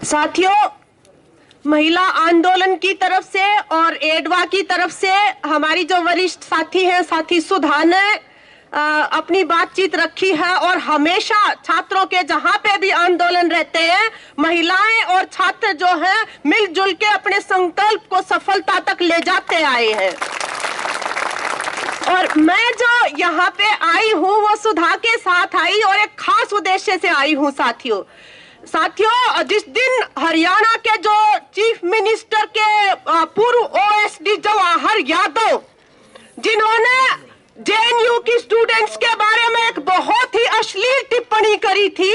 साथियों, महिला आंदोलन की तरफ से और एडवा की तरफ से हमारी जो वरिष्ठ साथी हैं, साथी सुधा ने अपनी बातचीत रखी है और हमेशा छात्रों के जहां पे भी आंदोलन रहते हैं, महिलाएं और छात्र जो हैं मिलजुल के अपने संकल्प को सफलता तक ले जाते आए हैं। और मैं जो यहाँ पे आई हूँ वो सुधा के साथ आई और एक खास उद्देश्य से आई हूँ। साथियों, जिस दिन हरियाणा के जो चीफ मिनिस्टर के पूर्व ओएसडी जवाहर यादव, जिन्होंने जेएनयू की स्टूडेंट्स के बारे में एक बहुत ही अश्लील टिप्पणी करी थी,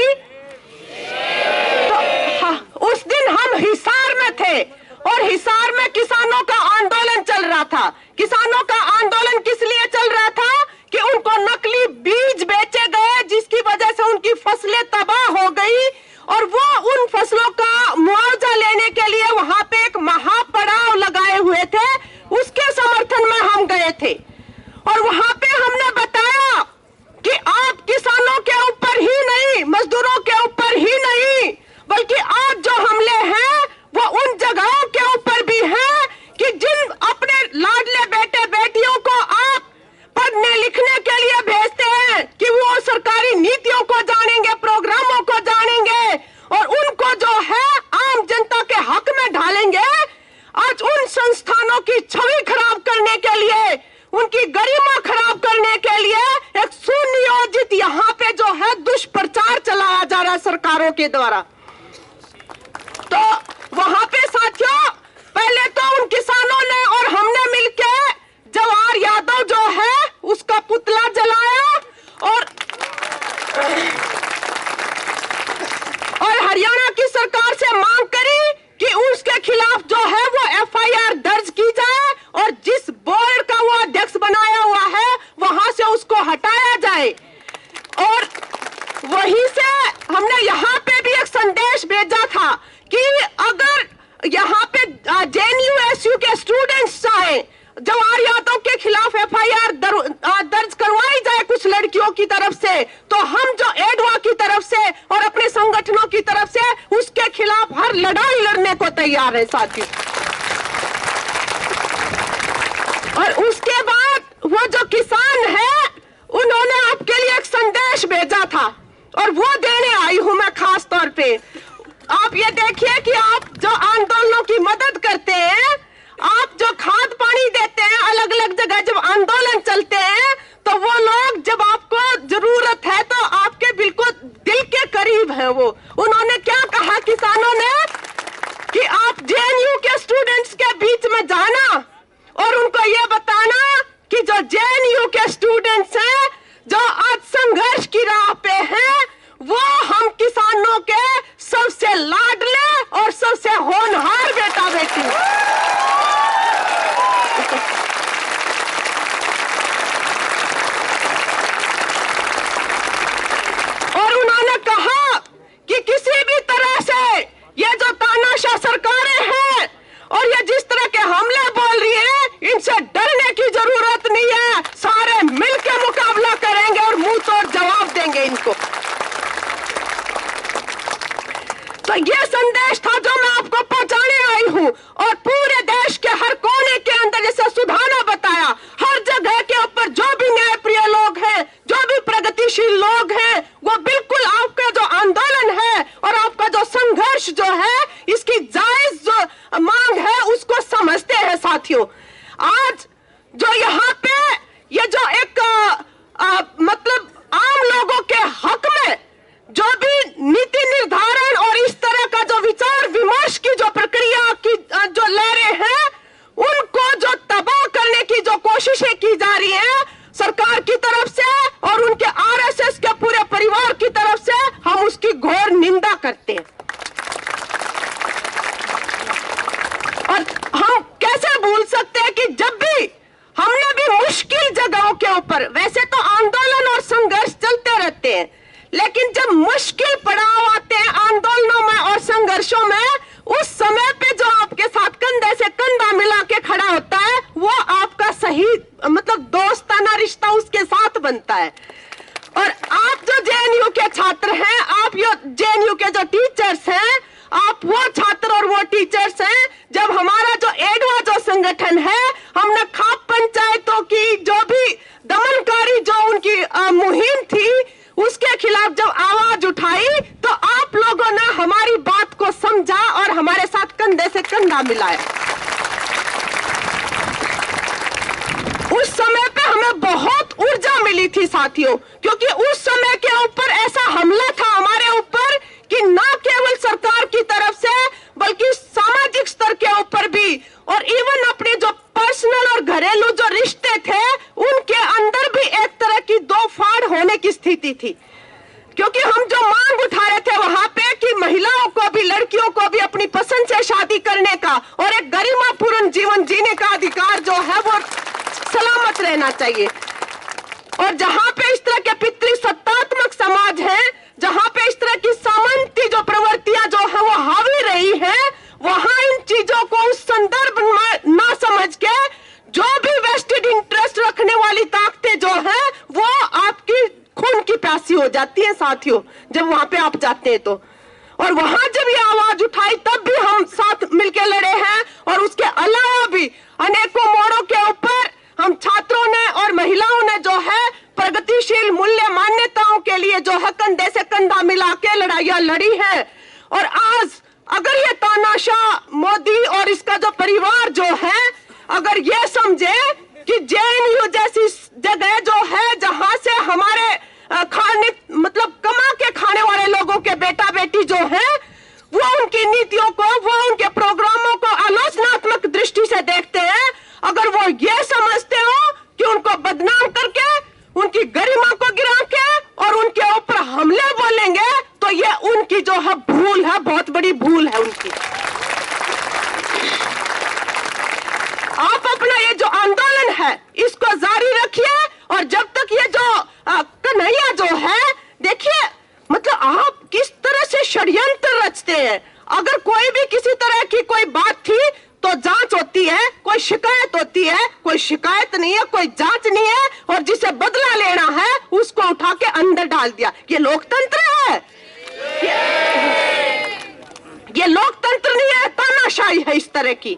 तो उस दिन हम हिसार में थे और हिसार में किसानों का आंदोलन चल रहा था। किसानों का आंदोलन किस लिए चल रहा था कि उनको नकली बीज बेचे गए, जिसकी वजह से उनकी फसलें तबाह हो गई और वो उन फसलों का मुआवजा लेने के लिए वहां पे एक महापड़ाव लगाए हुए थे। उसके समर्थन में हम गए थे और वहां पे हमने बताया कि आप किसानों के ऊपर ही नहीं, मजदूरों के ऊपर ही नहीं, बल्कि आज जो हमले हैं वो उन जगहों के ऊपर भी हैं कि जिन अपने लाडले बेटे बेटियों को आप पढ़ने लिखने के लिए भेजते हैं कि वो सरकारी नीतियों को जानेंगे, प्रोग्रामों को जानेंगे और उनको जो है आम जनता के हक में ढालेंगे। आज उन संस्थानों की छवि खराब करने के लिए, उनकी गरिमा खराब करने के लिए एक सुनियोजित यहाँ पे जो है दुष्प्रचार चलाया जा रहा है सरकारों के द्वारा। तो वहां पे साथियों, पहले तो उन किसानों ने और हमने मिलके जवाहर यादव जो है उसका पुतला जलाया और हरियाणा की सरकार से मांग करी कि उसके खिलाफ जो है वो एफआईआर दर्ज की जाए और जिस बोर्ड का वो अध्यक्ष बनाया हुआ है वहां से उसको हटाया जाए। और वहीं से हमने यहाँ पे भी एक संदेश भेजा था कि अगर यहाँ पे जेएनयू के स्टूडेंट्स चाहे जवाहर यादव के खिलाफ एफआईआर दर्ज करवाई जाए कुछ लड़कियों की तरफ से, तो हम जो एडवा की तरफ से और अपने संगठनों की तरफ से उसके खिलाफ हर लड़ाई लड़ने को तैयार है साथियों। और उसके बाद वो जो किसान है उन्होंने आपके लिए एक संदेश भेजा था और वो देने आई हूं मैं खास तौर पे। आप ये देखिए कि आप जो आंदोलनों की मदद करते हैं, आप जो खाद पानी देते हैं अलग अलग जगह, जब आंदोलन चलते हैं तो वो लोग जब आपको जरूरत है तो आपके बिल्कुल दिल के करीब है वो। उन्होंने क्या कहा किसानों ने कि आप जेएनयू के स्टूडेंट्स के बीच में जाना और उनको ये बताना कि जो जेएनयू के स्टूडेंट्स हैं जो आज संघर्ष की राह पे हैं, वो हम किसानों के सबसे लाडले और सबसे होनहार बेटा बेटी। और उन्होंने कहा कि किसी भी तरह से ये जो तानाशाह सरकारें हैं और ये जिस तरह के हमले बोल रही है, इनसे डरने की जरूरत नहीं है, सारे मिलकर मुकाबला करेंगे और मुंह तोड़ जवाब देंगे इनको। तो ये संदेश था जो मैं आपको पहुंचाने आई हूं और पूरे देश के हर कोने के अंदर, जैसे सुधा ने बताया, हर जगह के ऊपर जो भी न्यायप्रिय लोग हैं, जो भी प्रगतिशील लोग हैं, वो बिल्कुल आपका जो आंदोलन है और आपका जो संघर्ष जो है, इसकी जायज जो मांग है उसको समझते हैं साथियों। आज जो यहाँ पे ये जो एक मतलब आम लोगों के हक में जो भी नीति निर्धारण और इस तरह का जो विचार विमर्श की जो प्रक्रिया की जो लहरें हैं, उनको जो तबाह करने की जो कोशिशें की जा रही हैं सरकार की तरफ से और उनके आरएसएस के पूरे परिवार की तरफ से, हम उसकी घोर निंदा करते हैं। और हम कैसे भूल सकते हैं कि जब भी हमने भी मुश्किल जगहों के ऊपर, वैसे तो आंदोलन और संघर्ष चलते रहते हैं, लेकिन जब मुश्किल पड़ाव आते हैं आंदोलनों में और संघर्षों में, उस समय पे जो आपके साथ कंधे से कंधा मिला के खड़ा होता है वो आपका सही मतलब दोस्ताना रिश्ता उसके साथ बनता है। और आप जो जेएनयू के छात्र हैं, आप जो जेएनयू के जो टीचर्स हैं, आप वो छात्र और वो टीचर्स हैं। जब हमारा जो एडवा जो संगठन है, हमने खाप पंचायतों की जो भी दमनकारी जो उनकी मुहिम थी, उसके खिलाफ जब आवाज उठाई तो आप लोगों ने हमारी बात को समझा और हमारे साथ कंधे से कंधा मिलाया। उस समय पे हमें बहुत ऊर्जा मिली थी साथियों, क्योंकि उस समय के ऊपर ऐसा हमला था हमारे ऊपर कि ना केवल सरकार की तरफ से बल्कि सामाजिक स्तर के ऊपर भी, और इवन अपने जो पर्सनल और घरेलू जो रिश्ते थे उनके अंदर भी एक तरह की दो फाड़ होने की स्थिति थी। क्योंकि हम जो मांग उठा रहे थे वहां पे कि महिलाओं को भी, लड़कियों को भी अपनी पसंद से शादी करने का और एक गरिमापूर्ण जीवन जीने का अधिकार जो है वो सलामत रहना चाहिए। और जहां पे इस तरह के पितृसत्तात्मक समाज है, जहां पे इस तरह की सामंती जो प्रवृत्तियां जो है वो हावी रही है, वहां इन चीजों को उस संदर्भ में ना समझ के जो भी वेस्टेड इंटरेस्ट रखने वाली ताकतें जो है वो आपकी खून की प्यासी हो जाती है साथियों, जब वहां पे आप जाते हैं तो। और वहां जब ये आवाज उठाई तब भी हम साथ मिलकर लड़े हैं, और उसके अलावा भी अनेकों मोड़ों के ऊपर हम छात्रों ने और महिलाओं ने जो है प्रगतिशील मूल्य मान्यताओं के लिए जो है कंधे से कंधा मिला के लड़ाइयां लड़ी है। और आज अगर ये तानाशाह मोदी और इसका जो परिवार जो है अगर ये समझे कि JNU जैसी जगह जो है जहां से हमारे खाने मतलब कमा के खाने वाले लोगों के बेटा बेटी जो है वो उनकी नीतियों को, वो उनके प्रोग्रामों को आलोचनात्मक दृष्टि से देखते हैं, अगर वो ये समझते हो कि उनको बदनाम करके, उनकी गरिमा को गिरा के और उनके ऊपर हमले बोलेंगे, तो ये उनकी जो है भूल है, बहुत बड़ी भूल है उनकी। आप अपना ये जो आंदोलन है इसको जारी रखिए, और जब तक ये जो कन्हैया जो है, देखिए मतलब आप किस तरह से षड्यंत्र रचते हैं। अगर कोई भी किसी तरह की कोई बात थी तो जांच होती है, कोई शिकायत होती है, कोई शिकायत नहीं है, कोई जांच नहीं है, और जिसे बदला लेना है उसको उठा के अंदर डाल दिया। ये लोकतंत्र है? ये लोकतंत्र नहीं है, तानाशाही है इस तरह की।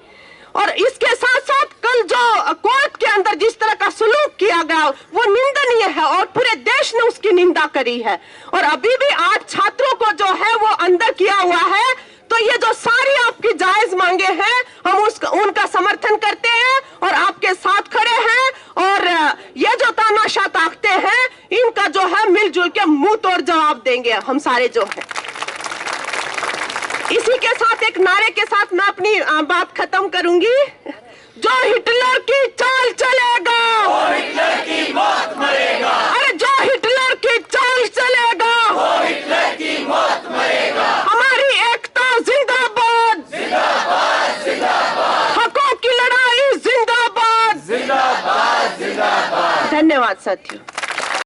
और इसके साथ साथ कल जो कोर्ट के अंदर जिस तरह का सलूक किया गया वो निंदनीय है, और पूरे देश ने उसकी निंदा करी है। और अभी भी आज छात्रों को जो है वो अंदर किया हुआ है, तो ये जो सारी आपकी जायज मांगे हैं हम उनका समर्थन करते हैं और आपके साथ खड़े हैं। और ये जो तानाशाह ताकते हैं इनका जो है मिलजुल के मुंह तोड़ जवाब देंगे हम सारे जो है। इसी के साथ एक नारे के साथ मैं अपनी बात खत्म करूंगी। जो हिटलर की चाल चलेगा वो हिटलर की मौत मरेगा। अरे जो हिटलर की चाल चलेगा वो हिटलर की मौत मरेगा। हमारी एकता जिंदाबाद जिंदाबाद जिंदाबाद। हकों की लड़ाई जिंदाबाद जिंदाबाद जिंदाबाद। धन्यवाद साथियों।